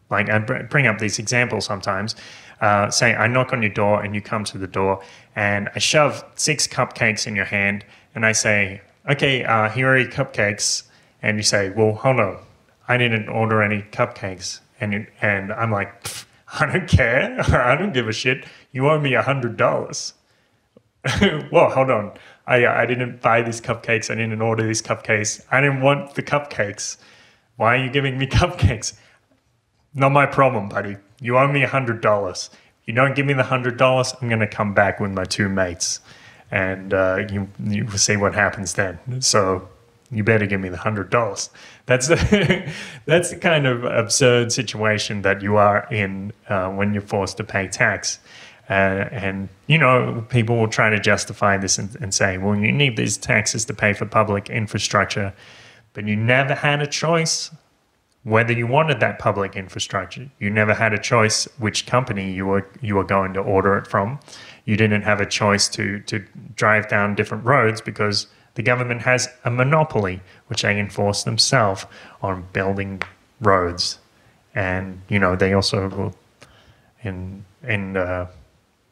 [SPEAKER 1] like I bring up these examples sometimes. Say I knock on your door and you come to the door and I shove 6 cupcakes in your hand and I say, okay, here are your cupcakes. And you say, well, hold on, I didn't order any cupcakes. And I'm like, I don't care. I don't give a shit. You owe me $100. Well, hold on. I didn't buy these cupcakes. I didn't order these cupcakes. I didn't want the cupcakes. Why are you giving me cupcakes? Not my problem, buddy. You owe me $100. You don't give me the $100, I'm going to come back with my 2 mates. And you will see what happens then. So you better give me the $100. That's the kind of absurd situation that you are in when you're forced to pay tax. And, you know, people will try to justify this and say, well, you need these taxes to pay for public infrastructure, but you never had a choice whether you wanted that public infrastructure. You never had a choice which company you were going to order it from. You didn't have a choice to drive down different roads because the government has a monopoly, which they enforce themselves on building roads. And, you know, they also will,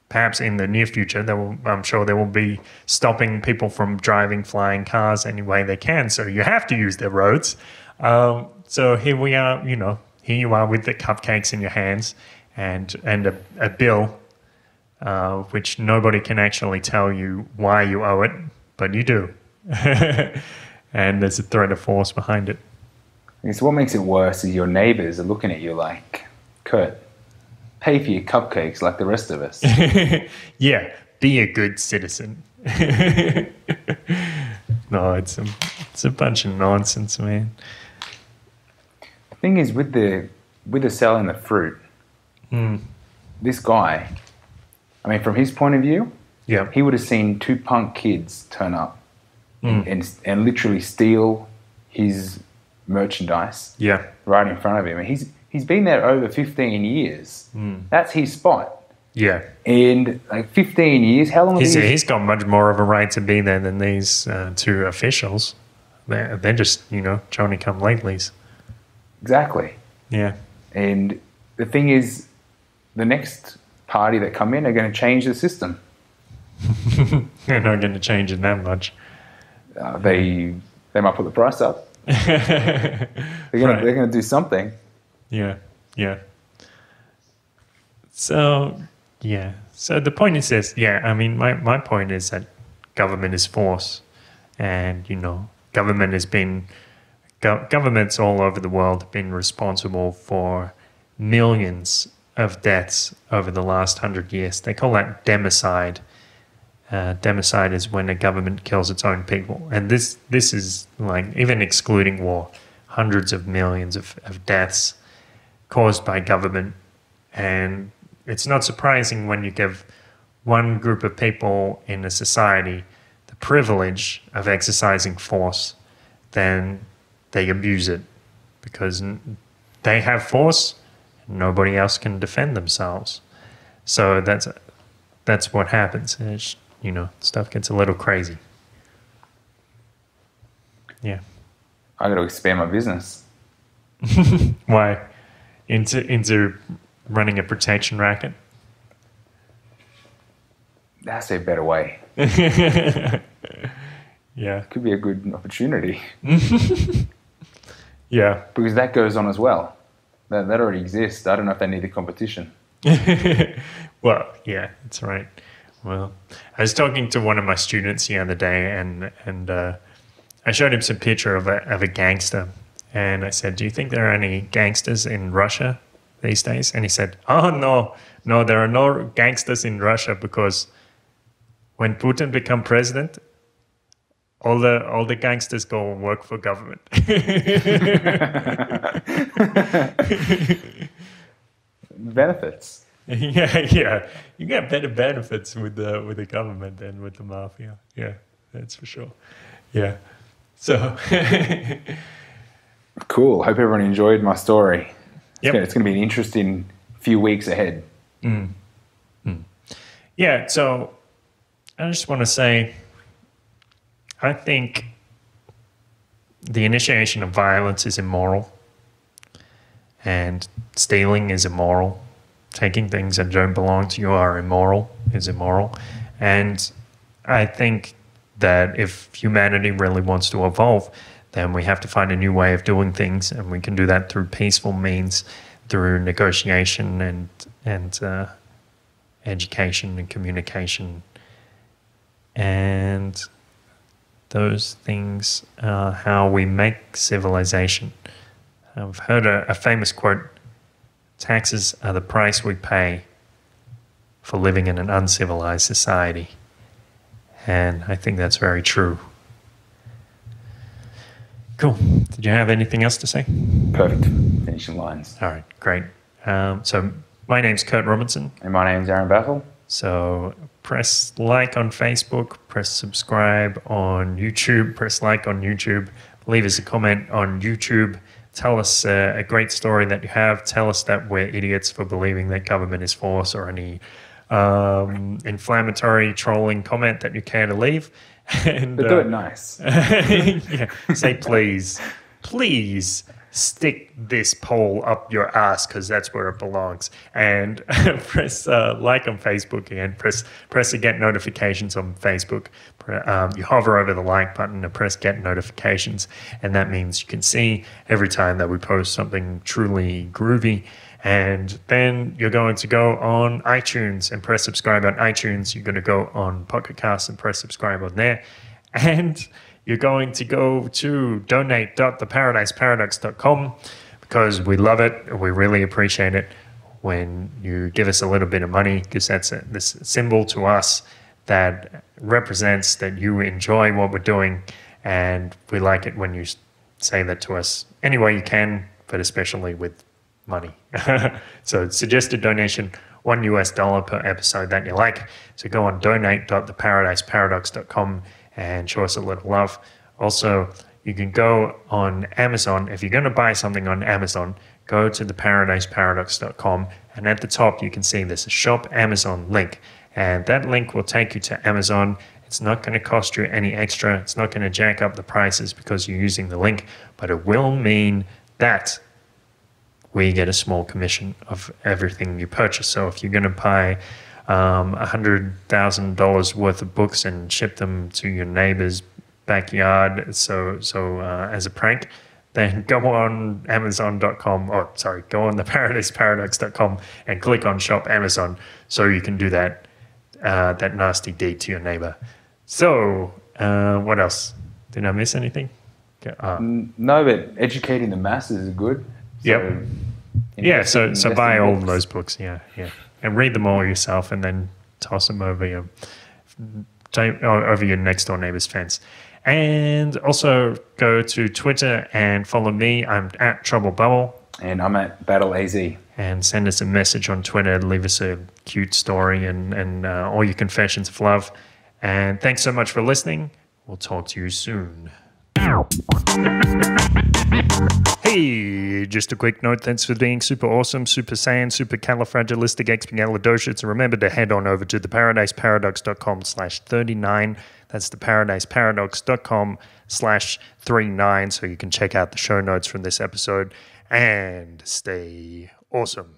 [SPEAKER 1] perhaps in the near future, I'm sure they will be stopping people from driving flying cars any way they can. So you have to use their roads. So here we are, you know, here you are with the cupcakes in your hands and a bill, which nobody can actually tell you why you owe it, but you do. And there's a threat of force behind it.
[SPEAKER 2] I guess what makes it worse is your neighbours are looking at you like, Kurt, pay for your cupcakes like the rest of us.
[SPEAKER 1] Yeah, be a good citizen. No, it's a bunch of nonsense, man.
[SPEAKER 2] The thing is, with the selling the fruit, this guy, I mean, from his point of view,
[SPEAKER 1] yeah,
[SPEAKER 2] he would have seen 2 punk kids turn up and literally steal his merchandise,
[SPEAKER 1] yeah,
[SPEAKER 2] right in front of him. And he's been there over 15 years. That's his spot.
[SPEAKER 1] Yeah.
[SPEAKER 2] And like 15 years, how long?
[SPEAKER 1] He's got much more of a right to be there than these 2 officials. They're just, you know, Johnny-come-latelys.
[SPEAKER 2] Exactly.
[SPEAKER 1] Yeah.
[SPEAKER 2] And the thing is, the next party that come in are going to change the system.
[SPEAKER 1] They're not going to change it that much.
[SPEAKER 2] They might put the price up. They're going to do something.
[SPEAKER 1] Yeah. Yeah. So, yeah. So the point is this. Yeah, I mean, my point is that government is force. And, you know, governments all over the world have been responsible for millions of deaths over the last 100 years. They call that democide. Democide is when a government kills its own people. And this is like, even excluding war, hundreds of millions of deaths caused by government. And it's not surprising when you give one group of people in a society the privilege of exercising force, then they abuse it because they have force and nobody else can defend themselves. So that's what happens. And it's, you know, stuff gets a little crazy. Yeah.
[SPEAKER 2] I got to expand my business.
[SPEAKER 1] Why? Into running a protection racket?
[SPEAKER 2] That's a better way.
[SPEAKER 1] Yeah.
[SPEAKER 2] Could be a good opportunity.
[SPEAKER 1] Yeah.
[SPEAKER 2] Because that goes on as well. That already exists. I don't know if they need the competition.
[SPEAKER 1] Well, yeah, that's right. Well, I was talking to one of my students the other day, and I showed him some picture of a gangster, and I said, "Do you think there are any gangsters in Russia these days?" And he said, "Oh no, there are no gangsters in Russia because when Putin become president, all the gangsters go and work for government.
[SPEAKER 2] Benefits.
[SPEAKER 1] Yeah. You get better benefits with the government than with the mafia. Yeah, that's for sure. Yeah. So
[SPEAKER 2] Cool. Hope everyone enjoyed my story.
[SPEAKER 1] Yep.
[SPEAKER 2] It's going to be an interesting few weeks ahead.
[SPEAKER 1] Yeah, so I just want to say, I think the initiation of violence is immoral, and stealing is immoral. Taking things that don't belong to you is immoral. And I think that if humanity really wants to evolve, then we have to find a new way of doing things, and we can do that through peaceful means, through negotiation and education and communication. And those things are how we make civilization. I've heard a famous quote: taxes are the price we pay for living in an uncivilized society. And I think that's very true. Cool. Did you have anything else to say?
[SPEAKER 2] Perfect. Finishing lines.
[SPEAKER 1] All right, great. So my name's Kurt Robinson.
[SPEAKER 2] And my name's Aaron Battle.
[SPEAKER 1] So press like on Facebook, press subscribe on YouTube, leave us a comment on YouTube. Tell us a great story that you have. Tell us that we're idiots for believing that government is force, or any inflammatory trolling comment that you care to leave. And,
[SPEAKER 2] But do it nice.
[SPEAKER 1] Yeah, say please stick this poll up your ass, because that's where it belongs. And press like on Facebook again. Press the get notifications on Facebook. You hover over the like button and press get notifications, and that means you can see every time that we post something truly groovy. And then you're going to go on iTunes and press subscribe on iTunes. You're going to go on Pocket Cast and press subscribe on there. And you're going to go to donate.theparadiseparadox.com, because we love it. We really appreciate it when you give us a little bit of money, because that's this symbol to us that represents that you enjoy what we're doing. And we like it when you say that to us any way you can, but especially with money. So suggested donation, $1 per episode that you like. So go on donate.theparadiseparadox.com and show us a little love. Also, you can go on Amazon. If you're going to buy something on Amazon, go to theparadiseparadox.com, and at the top you can see there's a shop Amazon link, and that link will take you to Amazon. It's not going to cost you any extra. It's not going to jack up the prices because you're using the link, but it will mean that we get a small commission of everything you purchase. So if you're going to buy $100,000 worth of books and ship them to your neighbor's backyard, so as a prank, then go on Amazon.com, go on theparadiseparadox.com and click on Shop Amazon, so you can do that nasty deed to your neighbor. So what else? Did I miss anything?
[SPEAKER 2] No, but educating the masses is good.
[SPEAKER 1] Yep. So buy all of those books, yeah, and read them all yourself, and then toss them over your next door neighbor's fence. And also go to Twitter and follow me. I'm at Trouble Bubble,
[SPEAKER 2] and I'm at Battle AZ.
[SPEAKER 1] And send us a message on Twitter. Leave us a cute story and all your confessions of love. And thanks so much for listening. We'll talk to you soon. Hey, just a quick note. Thanks for being super awesome, super saiyan, super califragilisticexpialidocious. And remember to head on over to theparadiseparadox.com/39. That's theparadiseparadox.com/39, so you can check out the show notes from this episode and stay awesome.